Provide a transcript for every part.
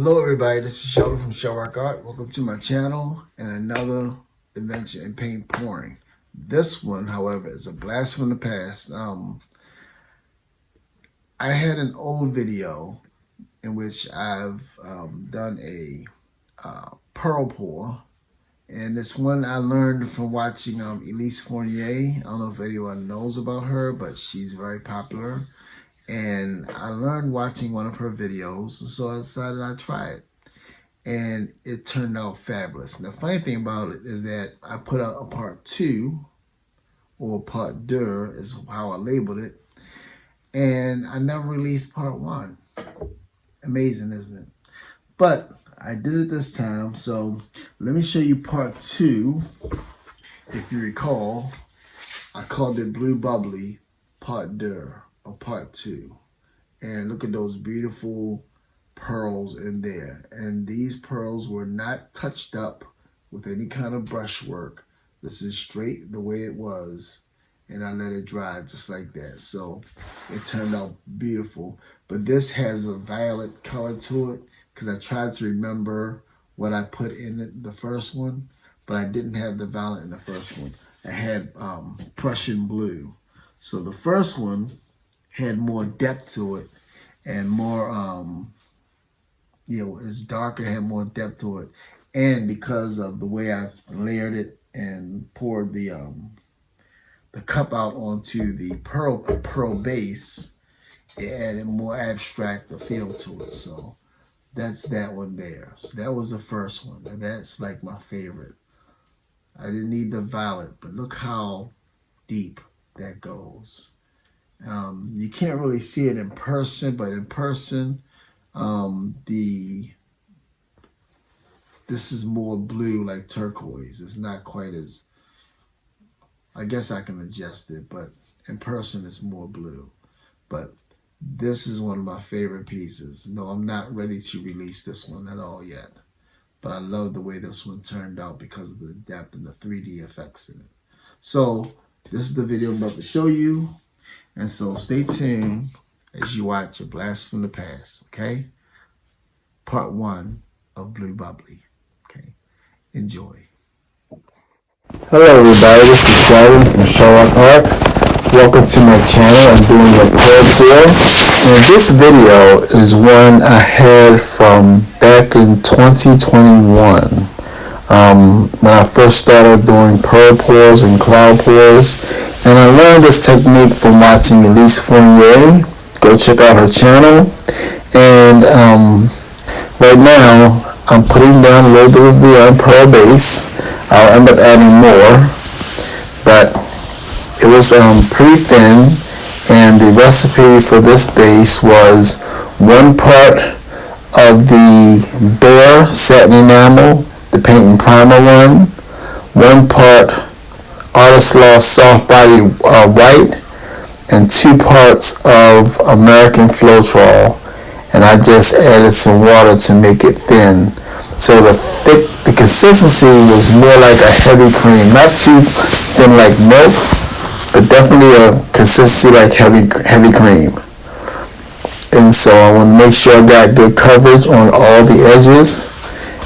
Hello everybody, this is Sheldon from Shell Rock Art. Welcome to my channel and another adventure in paint pouring. This one, however, is a blast from the past. I had an old video in which I've done a pearl pour, and this one I learned from watching Elise Fournier. I don't know if anyone knows about her, but she's very popular. And I learned watching one of her videos, so I decided I'd try it. And it turned out fabulous. And the funny thing about it is that I put out a part 2, or part 2 is how I labeled it. And I never released part 1. Amazing, isn't it? But I did it this time, so let me show you part 2. If you recall, I called it Blue Bubbly part 2. Part 2, and look at those beautiful pearls in there. And these pearls were not touched up with any kind of brushwork. This is straight the way it was, and I let it dry just like that. So it turned out beautiful. But this has a violet color to it because I tried to remember what I put in it, the first one, but I didn't have the violet in the first one. I had Prussian blue. So the first one had more depth to it, and more, it's darker, had more depth to it. And because of the way I layered it and poured the cup out onto the pearl base, it added more abstract feel to it. So that's that one there. So that was the first one, and that's like my favorite. I didn't need the violet, but look how deep that goes. You can't really see it in person, but in person, this is more blue, like turquoise. It's not quite as, I guess I can adjust it, but in person it's more blue. But this is one of my favorite pieces. No, I'm not ready to release this one at all yet, but I love the way this one turned out because of the depth and the 3D effects in it. So this is the video I'm about to show you. And so stay tuned as you watch a blast from the past, okay? Part 1 of Blue Bubbly, okay? Enjoy. Hello everybody, this is Sheldon from Shell Rock Art. Welcome to my channel. I'm doing a pearl pour. And this video is one I had from back in 2021. When I first started doing pearl pours and cloud pours. And I learned this technique from watching Elise Fournier. Go check out her channel. And right now, I'm putting down a little bit of the pearl base. I'll end up adding more. But it was pretty thin. And the recipe for this base was 1 part of the bare satin enamel, the paint and primer one, 1 part Artist Loft Soft Body White, and 2 parts of American Floetrol, and I just added some water to make it thin. So the consistency was more like a heavy cream, not too thin like milk, but definitely a consistency like heavy cream. And so I want to make sure I got good coverage on all the edges,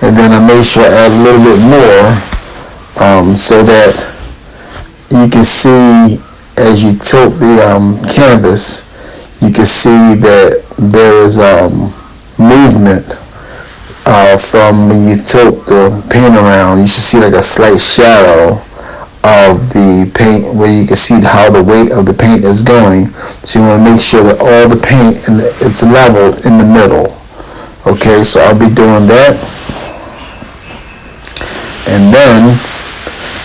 and then I made sure I add a little bit more so that you can see as you tilt the canvas, you can see that there is movement from when you tilt the paint around. You see like a slight shadow of the paint where you can see how the weight of the paint is going. So you want to make sure that all the paint it's level in the middle. Okay, so I'll be doing that, and then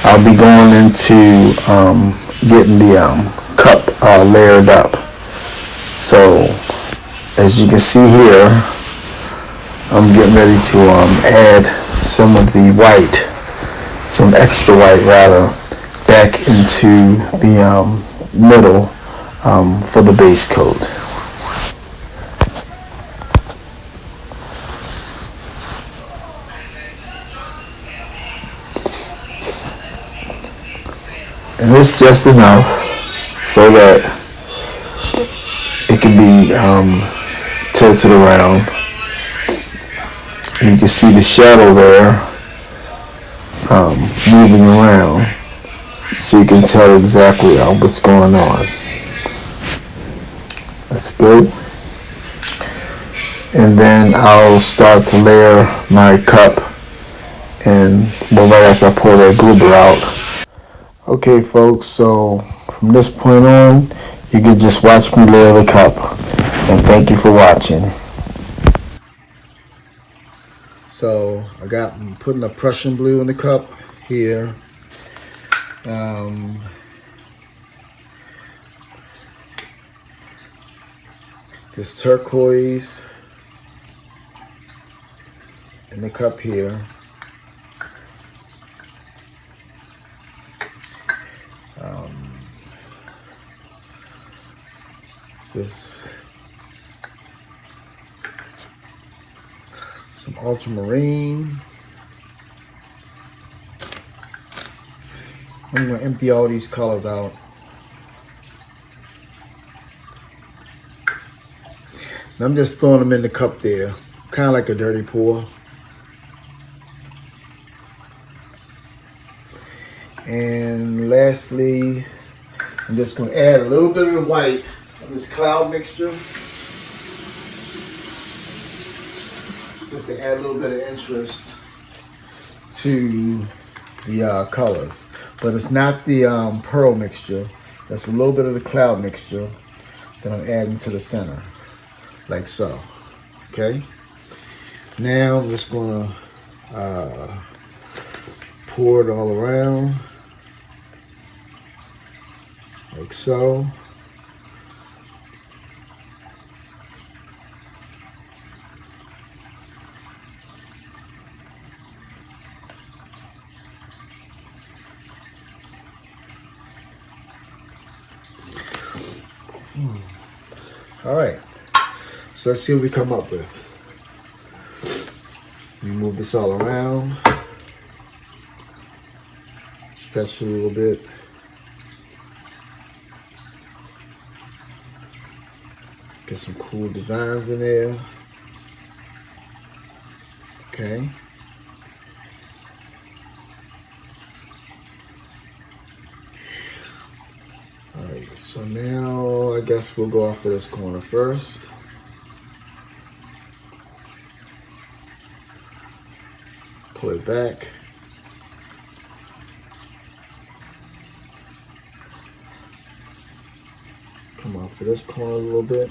I'll be going into getting the cup layered up. So as you can see here, I'm getting ready to add some of the white, some extra white rather, back into the middle for the base coat. And it's just enough so that it can be tilted around. You can see the shadow there moving around, so you can tell exactly what's going on. That's good. And then I'll start to layer my cup, and right after I pour that glitter out. Okay folks, so from this point on, you can just watch me layer the cup. And thank you for watching. So I'm putting a Prussian blue in the cup here. This turquoise in the cup here. Some ultramarine. I'm going to empty all these colors out. And I'm just throwing them in the cup there, kind of like a dirty pour. And lastly, I'm just going to add a little bit of the white of this cloud mixture, just to add a little bit of interest to the colors. But it's not the pearl mixture. That's a little bit of the cloud mixture that I'm adding to the center, like so. Okay. Now I'm just going to pour it all around, like so. All right, so let's see what we come up with. We move this all around, stretch it a little bit. Get some cool designs in there. Okay. Alright, so now I guess we'll go off of this corner first. Pull it back. Come off of this corner a little bit.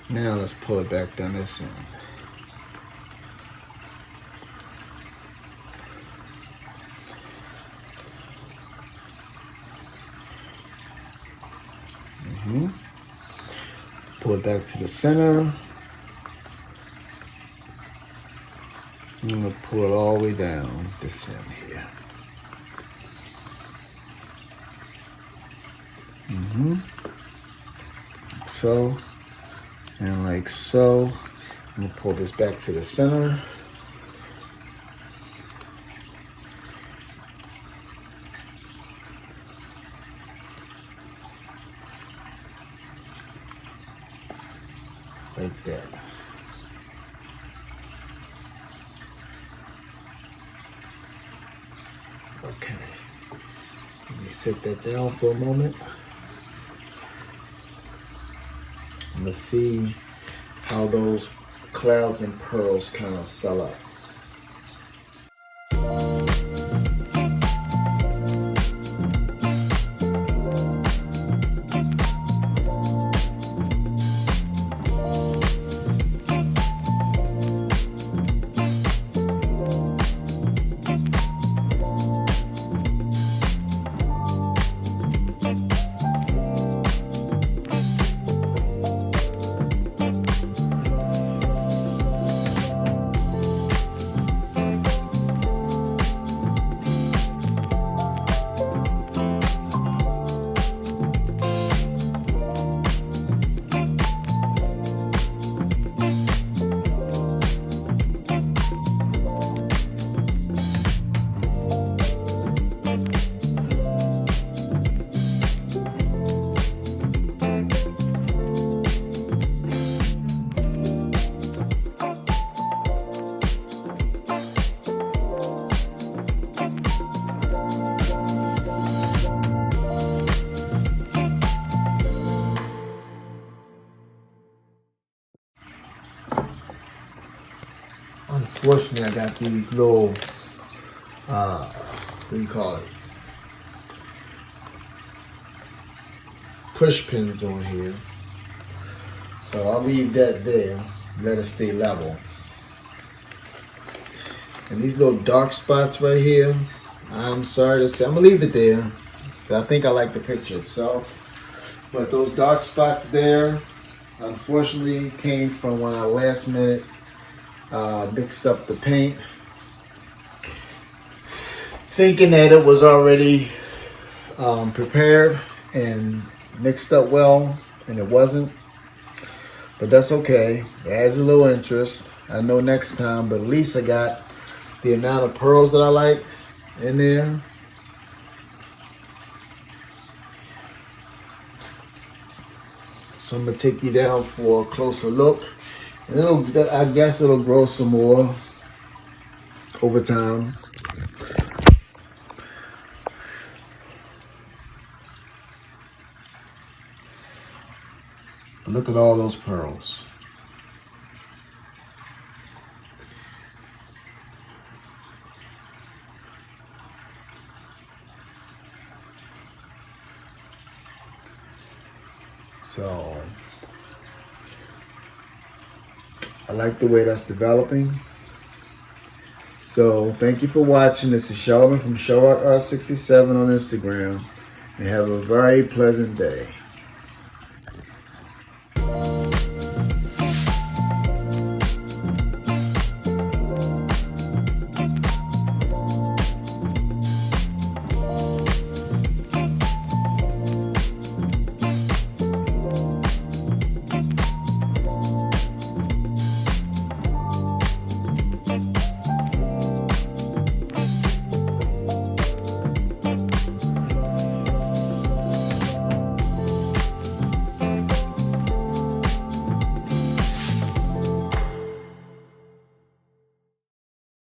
Now let's pull it back down this end. Pull it back to the center. I'm going to pull it all the way down this end here. So, and like so. I'm going to pull this back to the center. Like that. Okay. Let me set that down for a moment. Let's see how those clouds and pearls kind of sell up. unfortunately, I got these little, what do you call it? Push pins on here. So I'll leave that there, let it stay level. And these little dark spots right here, I'm sorry to say, I'm gonna leave it there. I think I like the picture itself. But those dark spots there, unfortunately, came from when I last minute mixed up the paint, thinking that it was already prepared and mixed up well, and it wasn't. But that's okay. It adds a little interest. I know next time, but at least I got the amount of pearls that I like in there. So I'm gonna take you down for a closer look. And I guess it'll grow some more over time. But look at all those pearls. So I like the way that's developing. So thank you for watching. This is Sheldon from ShowRockR67 on Instagram. And have a very pleasant day.